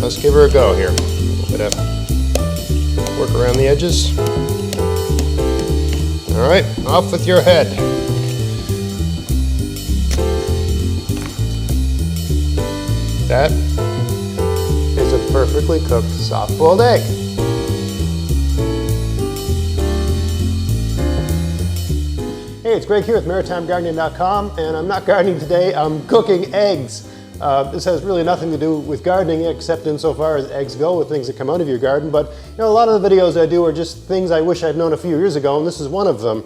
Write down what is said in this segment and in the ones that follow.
let's give her a go here. A little bit of work around the edges. All right, off with your head. That is a perfectly cooked soft-boiled egg. Hey, it's Greg here with MaritimeGardening.com, and I'm not gardening today, I'm cooking eggs. This has really nothing to do with gardening except insofar as eggs go, with things that come out of your garden. But you know, a lot of the videos I do are just things I wish I'd known a few years ago, and this is one of them.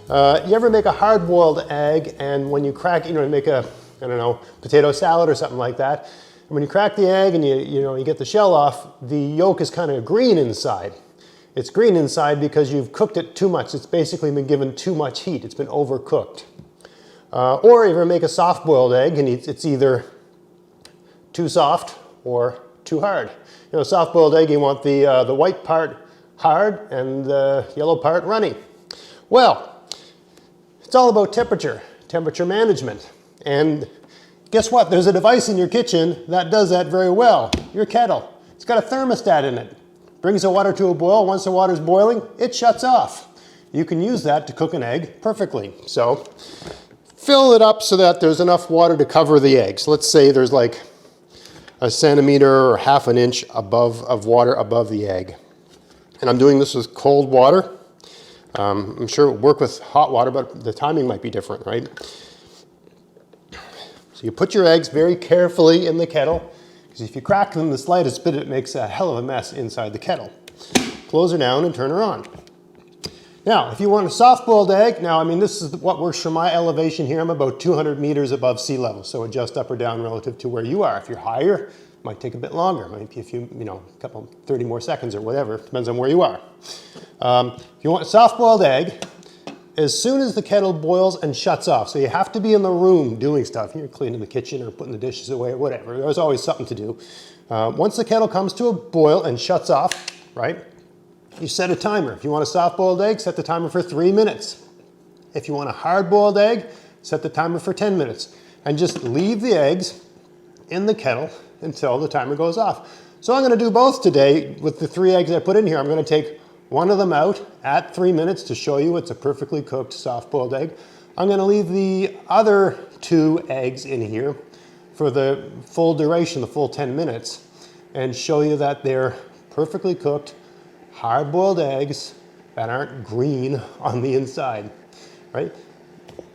You ever make a hard-boiled egg, and when you crack, you make a, I don't know, potato salad or something like that, and when you crack the egg and you get the shell off, the yolk is kind of green inside. It's green inside because you've cooked it too much. It's basically been given too much heat. It's been overcooked. Or you ever make a soft-boiled egg, and it's either too soft or too hard. Soft-boiled egg, you want the white part hard and the yellow part runny. Well, it's all about temperature management. And guess what? There's a device in your kitchen that does that very well. Your kettle. It's got a thermostat in it. Brings the water to a boil. Once the water's boiling, it shuts off. You can use that to cook an egg perfectly. So fill it up so that there's enough water to cover the eggs. Let's say there's like a centimeter or half an inch of water above the egg. And I'm doing this with cold water. I'm sure it will work with hot water, but the timing might be different, right? So you put your eggs very carefully in the kettle, because if you crack them the slightest bit, it makes a hell of a mess inside the kettle. Close her down and turn her on. Now, if you want a soft-boiled egg, this is what works for my elevation here. I'm about 200 meters above sea level, so adjust up or down relative to where you are. If you're higher, it might take a bit longer. Maybe if you, a couple, 30 more seconds or whatever, depends on where you are. If you want a soft-boiled egg, as soon as the kettle boils and shuts off, so you have to be in the room doing stuff, you're cleaning the kitchen or putting the dishes away or whatever, there's always something to do. Once the kettle comes to a boil and shuts off, right, you set a timer. If you want a soft-boiled egg, set the timer for 3 minutes. If you want a hard-boiled egg, set the timer for 10 minutes. And just leave the eggs in the kettle until the timer goes off. So I'm going to do both today with the 3 eggs I put in here. I'm going to take one of them out at 3 minutes to show you it's a perfectly cooked soft-boiled egg. I'm going to leave the other 2 eggs in here for the full duration, the full 10 minutes, and show you that they're perfectly cooked hard-boiled eggs that aren't green on the inside, right?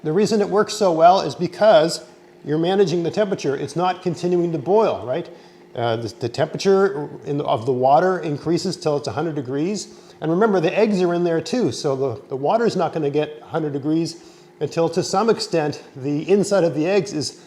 The reason it works so well is because you're managing the temperature. It's not continuing to boil, right? The temperature of the water increases till it's 100 degrees. And remember, the eggs are in there too, so the water's not going to get 100 degrees until, to some extent, the inside of the eggs is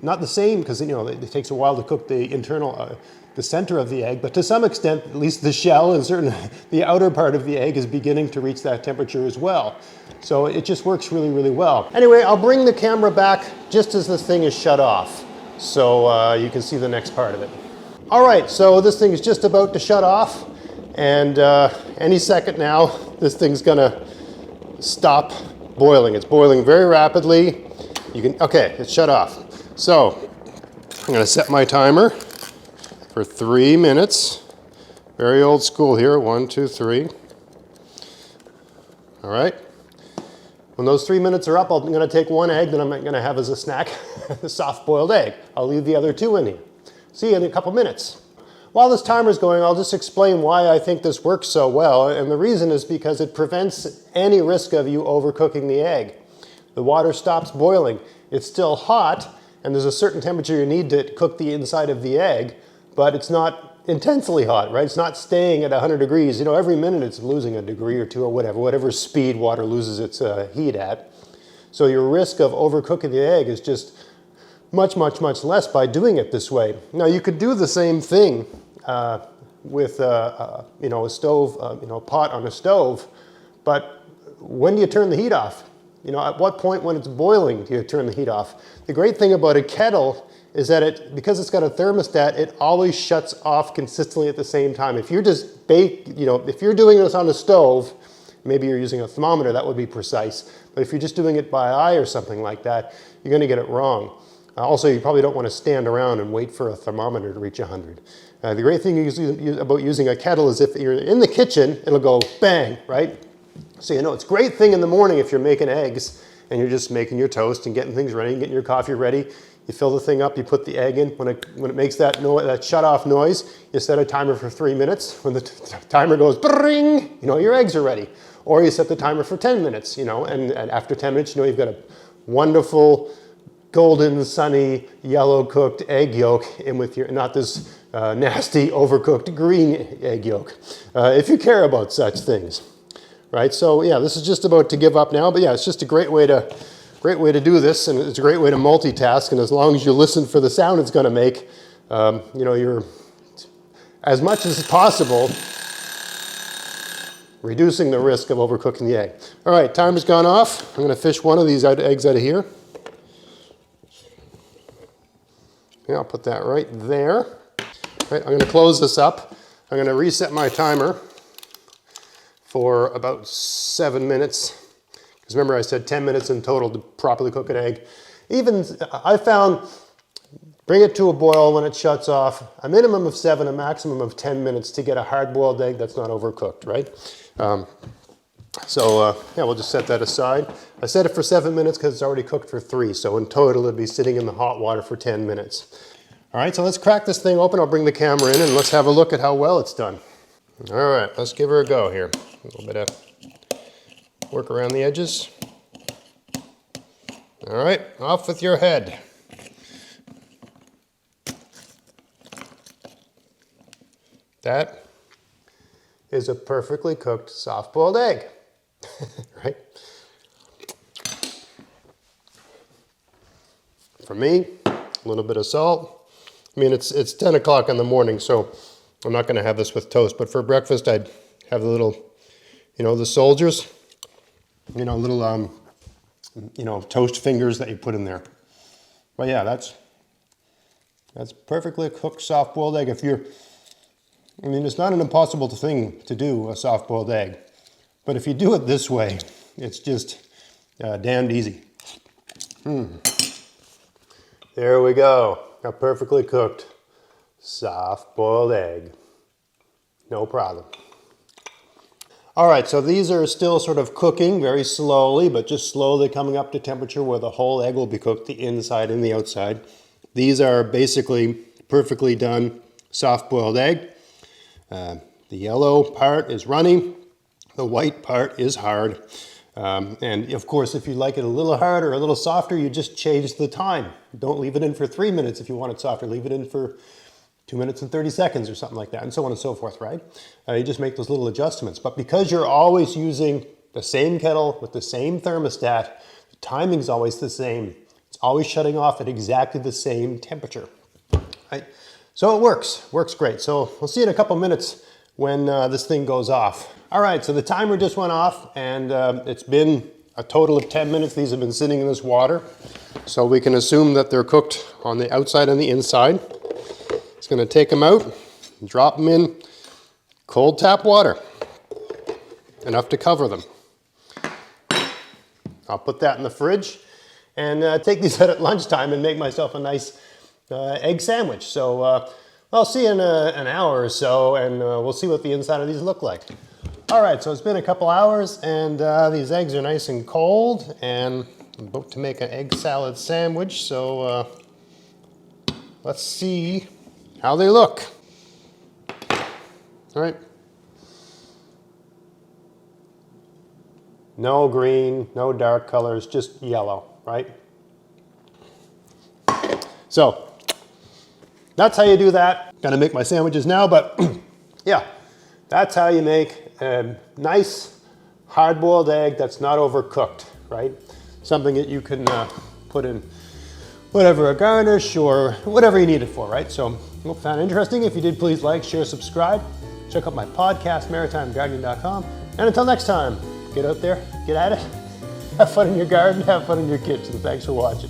not the same, because it takes a while to cook the internal, the center of the egg, but to some extent, at least the shell and certainly the outer part of the egg is beginning to reach that temperature as well. So it just works really, really well. Anyway, I'll bring the camera back just as this thing is shut off, so you can see the next part of it. All right, so this thing is just about to shut off, and any second now, this thing's gonna stop boiling. It's boiling very rapidly. Okay, it's shut off. So I'm gonna set my timer for 3 minutes. Very old school here, 1, 2, 3. All right. When those 3 minutes are up, I'm gonna take 1 egg that I'm gonna have as a snack, a soft-boiled egg. I'll leave the other 2 in here. See you in a couple minutes. While this timer's going, I'll just explain why I think this works so well, and the reason is because it prevents any risk of you overcooking the egg. The water stops boiling. It's still hot, and there's a certain temperature you need to cook the inside of the egg, but it's not intensely hot, right? It's not staying at 100 degrees. Every minute it's losing a degree or 2 or whatever speed water loses its heat at. So your risk of overcooking the egg is just much, much, much less by doing it this way. Now you could do the same thing with a stove, pot on a stove, but when do you turn the heat off? At what point when it's boiling do you turn the heat off? The great thing about a kettle is that because it's got a thermostat, it always shuts off consistently at the same time. If you're just if you're doing this on a stove, maybe you're using a thermometer, that would be precise. But if you're just doing it by eye or something like that, you're going to get it wrong. Also, you probably don't want to stand around and wait for a thermometer to reach 100. The great thing about using a kettle is if you're in the kitchen, it'll go bang, right? So you know, it's a great thing in the morning if you're making eggs and you're just making your toast and getting things ready, getting your coffee ready. You fill the thing up, you put the egg in. When it makes that shut-off noise, you set a timer for 3 minutes. When the timer goes bring, you know your eggs are ready. Or you set the timer for 10 minutes, you know, and after 10 minutes, you know you've got a wonderful, golden, sunny, yellow cooked egg yolk in with your, not this nasty, overcooked green egg yolk, if you care about such things, right? So yeah, this is just about to give up now, but yeah, it's just a great way to do this, and it's a great way to multitask, and as long as you listen for the sound it's going to make, you know, you're, as much as possible, reducing the risk of overcooking the egg. All right, timer's gone off. I'm going to fish one of these eggs out of here. Yeah, I'll put that right there. Right, I'm going to close this up. I'm going to reset my timer for about 7 minutes. Because remember I said 10 minutes in total to properly cook an egg. Even, I found, bring it to a boil when it shuts off, a minimum of 7, a maximum of 10 minutes to get a hard-boiled egg that's not overcooked, right? Yeah, we'll just set that aside. I set it for 7 minutes because it's already cooked for 3, so in total it'd be sitting in the hot water for 10 minutes. All right, so let's crack this thing open. I'll bring the camera in and let's have a look at how well it's done. All right, let's give her a go here. A little bit of work around the edges. All right, off with your head. That is a perfectly cooked soft-boiled egg, right? For me, a little bit of salt. I mean, it's 10 o'clock in the morning, so I'm not going to have this with toast, but for breakfast I'd have the little, you know, the soldiers, you know, little, you know, toast fingers that you put in there. But yeah, that's perfectly cooked soft-boiled egg. I mean, it's not an impossible thing to do, a soft-boiled egg. But if you do it this way, it's just damned easy. There we go. A perfectly cooked soft-boiled egg. No problem. All right, so these are still sort of cooking very slowly, but just slowly coming up to temperature where the whole egg will be cooked, the inside and the outside. These are basically perfectly done soft-boiled egg. The yellow part is runny, the white part is hard. And of course, if you like it a little hard or a little softer, you just change the time. Don't leave it in for 3 minutes if you want it softer. Leave it in for 2 minutes and 30 seconds or something like that, and so on and so forth, right? You just make those little adjustments. But because you're always using the same kettle with the same thermostat, the timing's always the same. It's always shutting off at exactly the same temperature, right? So it works great. So we'll see in a couple minutes when this thing goes off. All right, so the timer just went off, and it's been a total of 10 minutes. These have been sitting in this water. So we can assume that they're cooked on the outside and the inside. It's gonna take them out, drop them in cold tap water, enough to cover them. I'll put that in the fridge and take these out at lunchtime and make myself a nice egg sandwich. So I'll see you in an hour or so, and we'll see what the inside of these look like. All right, so it's been a couple hours, and these eggs are nice and cold, and I'm about to make an egg salad sandwich, so let's see how they look. All right. No green, no dark colors, just yellow, right? So that's how you do that. Gonna make my sandwiches now, but yeah, that's how you make a nice hard-boiled egg that's not overcooked, right? Something that you can put in whatever, a garnish or whatever you need it for, right? So hope you found it interesting. If you did, please like, share, subscribe. Check out my podcast, maritimegardening.com. And until next time, get out there, get at it, have fun in your garden, have fun in your kitchen. Thanks for watching.